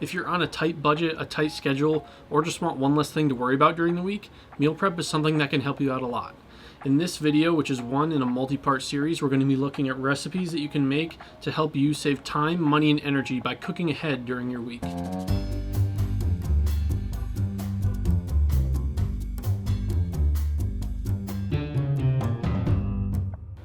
If you're on a tight budget, a tight schedule, or just want one less thing to worry about during the week, meal prep is something that can help you out a lot. In this video, which is one in a multi-part series, we're going to be looking at recipes that you can make to help you save time, money, and energy by cooking ahead during your week.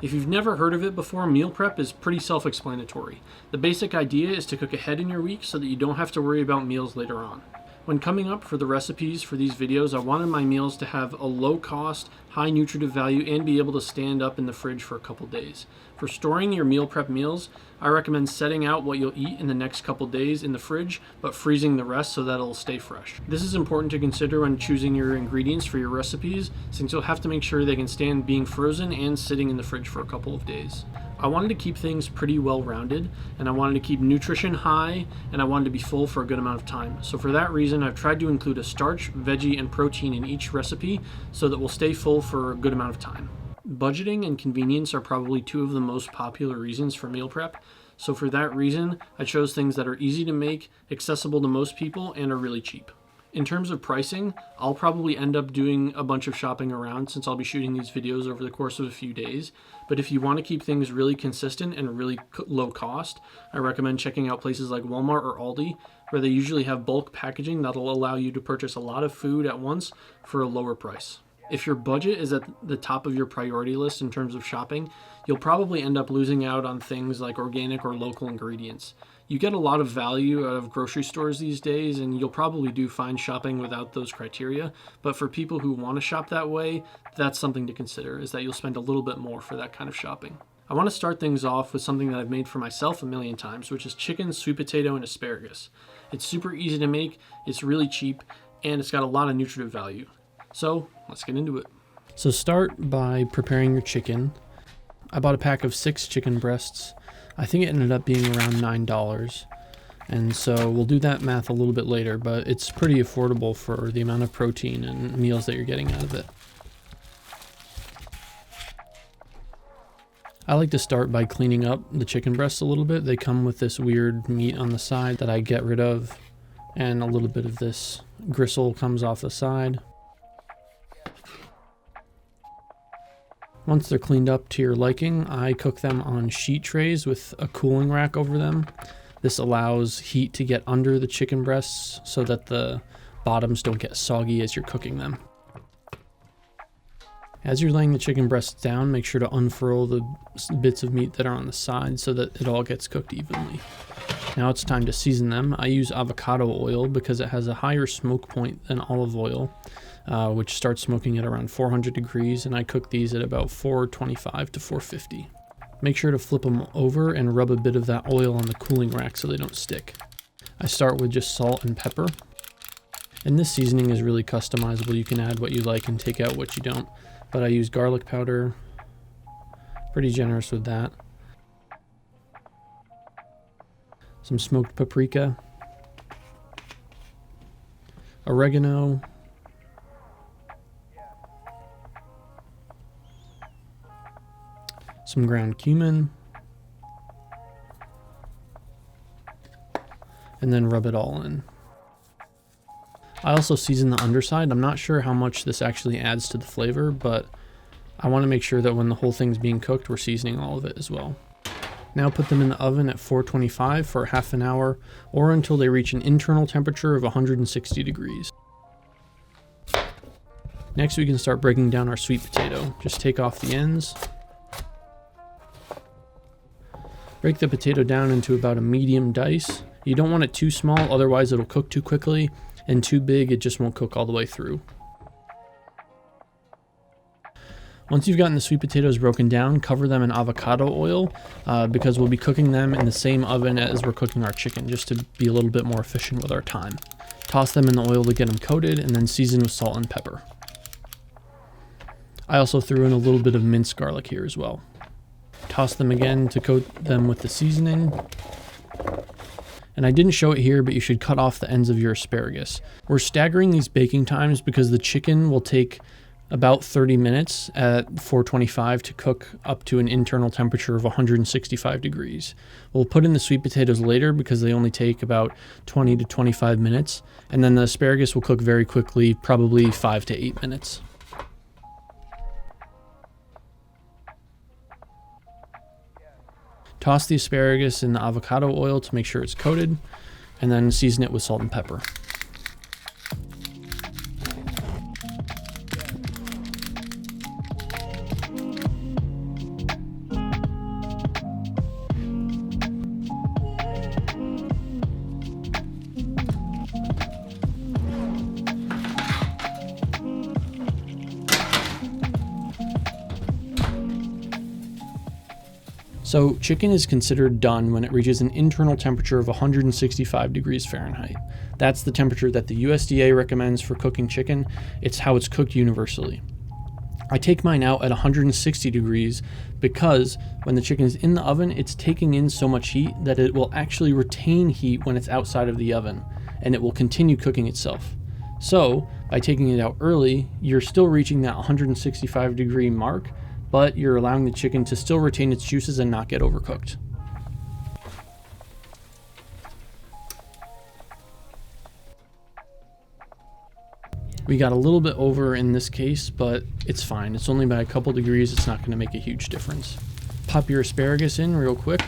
If you've never heard of it before, meal prep is pretty self-explanatory. The basic idea is to cook ahead in your week so that you don't have to worry about meals later on. When coming up for the recipes for these videos, I wanted my meals to have a low cost, high nutritive value, and be able to stand up in the fridge for a couple days. For storing your meal prep meals, I recommend setting out what you'll eat in the next couple days in the fridge, but freezing the rest so that it'll stay fresh. This is important to consider when choosing your ingredients for your recipes, since you'll have to make sure they can stand being frozen and sitting in the fridge for a couple of days. I wanted to keep things pretty well rounded, and I wanted to keep nutrition high, and I wanted to be full for a good amount of time. So for that reason, I've tried to include a starch, veggie, and protein in each recipe so that we'll stay full for a good amount of time. Budgeting and convenience are probably two of the most popular reasons for meal prep. So for that reason, I chose things that are easy to make, accessible to most people, and are really cheap. In terms of pricing, I'll probably end up doing a bunch of shopping around since I'll be shooting these videos over the course of a few days. But if you want to keep things really consistent and really low cost, I recommend checking out places like Walmart or Aldi, where they usually have bulk packaging that'll allow you to purchase a lot of food at once for a lower price. If your budget is at the top of your priority list in terms of shopping, you'll probably end up losing out on things like organic or local ingredients. You get a lot of value out of grocery stores these days, and you'll probably do fine shopping without those criteria. But for people who want to shop that way, that's something to consider, is that you'll spend a little bit more for that kind of shopping. I want to start things off with something that I've made for myself a million times, which is chicken, sweet potato, and asparagus. It's super easy to make, it's really cheap, and it's got a lot of nutritive value. So let's get into it. So start by preparing your chicken. I bought a pack of 6 chicken breasts. I think it ended up being around $9. And so we'll do that math a little bit later, but it's pretty affordable for the amount of protein and meals that you're getting out of it. I like to start by cleaning up the chicken breasts a little bit. They come with this weird meat on the side that I get rid of, and a little bit of this gristle comes off the side. Once they're cleaned up to your liking, I cook them on sheet trays with a cooling rack over them. This allows heat to get under the chicken breasts so that the bottoms don't get soggy as you're cooking them. As you're laying the chicken breasts down, make sure to unfurl the bits of meat that are on the side so that it all gets cooked evenly. Now it's time to season them. I use avocado oil because it has a higher smoke point than olive oil, which starts smoking at around 400 degrees, and I cook these at about 425 to 450. Make sure to flip them over and rub a bit of that oil on the cooling rack so they don't stick. I start with just salt and pepper, and this seasoning is really customizable. You can add what you like and take out what you don't, but I use garlic powder, pretty generous with that. Some smoked paprika, oregano, some ground cumin, and then rub it all in. I also season the underside. I'm not sure how much this actually adds to the flavor, but I want to make sure that when the whole thing's being cooked, we're seasoning all of it as well. Now put them in the oven at 425 for half an hour, or until they reach an internal temperature of 160 degrees. Next, we can start breaking down our sweet potato. Just take off the ends. Break the potato down into about a medium dice. You don't want it too small, otherwise it'll cook too quickly, and too big, it just won't cook all the way through. Once you've gotten the sweet potatoes broken down, cover them in avocado oil because we'll be cooking them in the same oven as we're cooking our chicken, just to be a little bit more efficient with our time. Toss them in the oil to get them coated, and then season with salt and pepper. I also threw in a little bit of minced garlic here as well. Toss them again to coat them with the seasoning. And I didn't show it here, but you should cut off the ends of your asparagus. We're staggering these baking times because the chicken will take about 30 minutes at 425 to cook up to an internal temperature of 165 degrees. We'll put in the sweet potatoes later because they only take about 20 to 25 minutes, and then the asparagus will cook very quickly, probably 5 to 8 minutes. Toss the asparagus in the avocado oil to make sure it's coated, and then season it with salt and pepper. So chicken is considered done when it reaches an internal temperature of 165 degrees Fahrenheit. That's the temperature that the USDA recommends for cooking chicken. It's how it's cooked universally. I take mine out at 160 degrees because when the chicken is in the oven, it's taking in so much heat that it will actually retain heat when it's outside of the oven, and it will continue cooking itself. So by taking it out early, you're still reaching that 165 degree mark, but you're allowing the chicken to still retain its juices and not get overcooked. We got a little bit over in this case, but it's fine. It's only by a couple degrees. It's not going to make a huge difference. Pop your asparagus in real quick,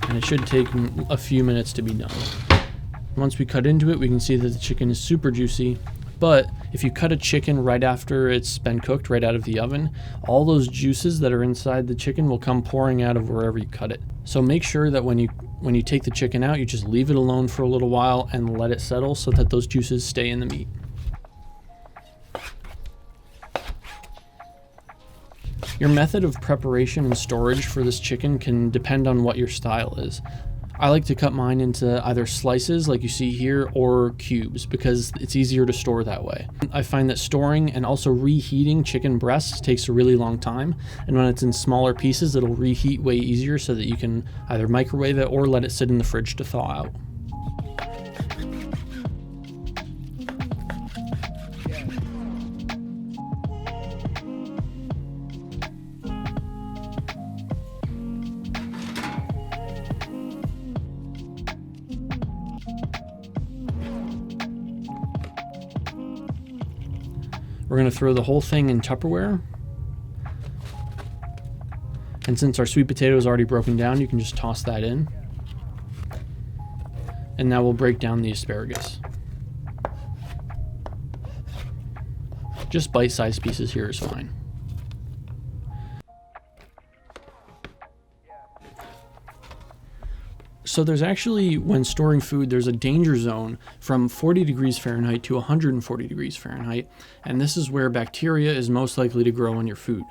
and it should take a few minutes to be done. Once we cut into it, we can see that the chicken is super juicy. But if you cut a chicken right after it's been cooked, right out of the oven, all those juices that are inside the chicken will come pouring out of wherever you cut it. So make sure that when you take the chicken out, you just leave it alone for a little while and let it settle so that those juices stay in the meat. Your method of preparation and storage for this chicken can depend on what your style is. I like to cut mine into either slices like you see here or cubes because it's easier to store that way. I find that storing and also reheating chicken breasts takes a really long time, and when it's in smaller pieces it'll reheat way easier so that you can either microwave it or let it sit in the fridge to thaw out. We're going to throw the whole thing in Tupperware. And since our sweet potato is already broken down, you can just toss that in. And now we'll break down the asparagus. Just bite-sized pieces here is fine. So there's actually, when storing food, there's a danger zone from 40 degrees Fahrenheit to 140 degrees Fahrenheit, and this is where bacteria is most likely to grow on your food.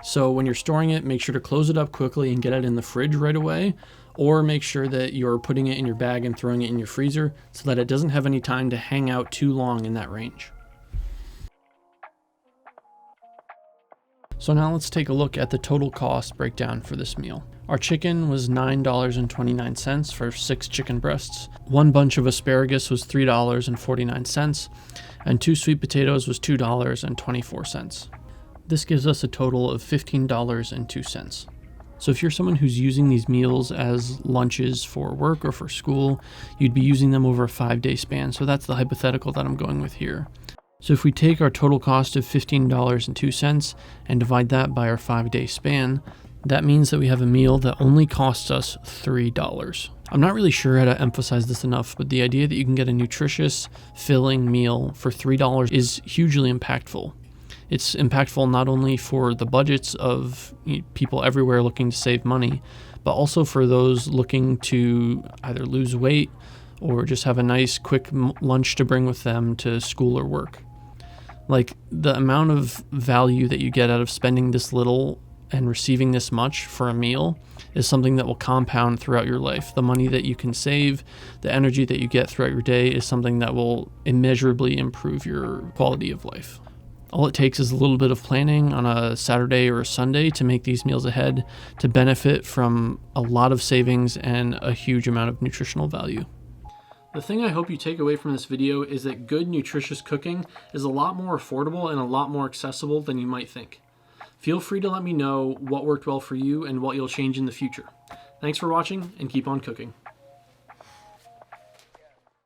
So when you're storing it, make sure to close it up quickly and get it in the fridge right away, or make sure that you're putting it in your bag and throwing it in your freezer so that it doesn't have any time to hang out too long in that range. So now let's take a look at the total cost breakdown for this meal. Our chicken was $9.29 for 6 chicken breasts. One bunch of asparagus was $3.49, and 2 sweet potatoes was $2.24. This gives us a total of $15.02. So if you're someone who's using these meals as lunches for work or for school, you'd be using them over a 5-day span. So that's the hypothetical that I'm going with here. So if we take our total cost of $15.02 and divide that by our 5-day span, that means that we have a meal that only costs us $3. I'm not really sure how to emphasize this enough, but the idea that you can get a nutritious, filling meal for $3 is hugely impactful. It's impactful not only for the budgets of people everywhere looking to save money, but also for those looking to either lose weight or just have a nice quick lunch to bring with them to school or work. Like, the amount of value that you get out of spending this little and receiving this much for a meal is something that will compound throughout your life. The money that you can save, the energy that you get throughout your day is something that will immeasurably improve your quality of life. All it takes is a little bit of planning on a Saturday or a Sunday to make these meals ahead to benefit from a lot of savings and a huge amount of nutritional value. The thing I hope you take away from this video is that good, nutritious cooking is a lot more affordable and a lot more accessible than you might think. Feel free to let me know what worked well for you and what you'll change in the future. Thanks for watching, and keep on cooking.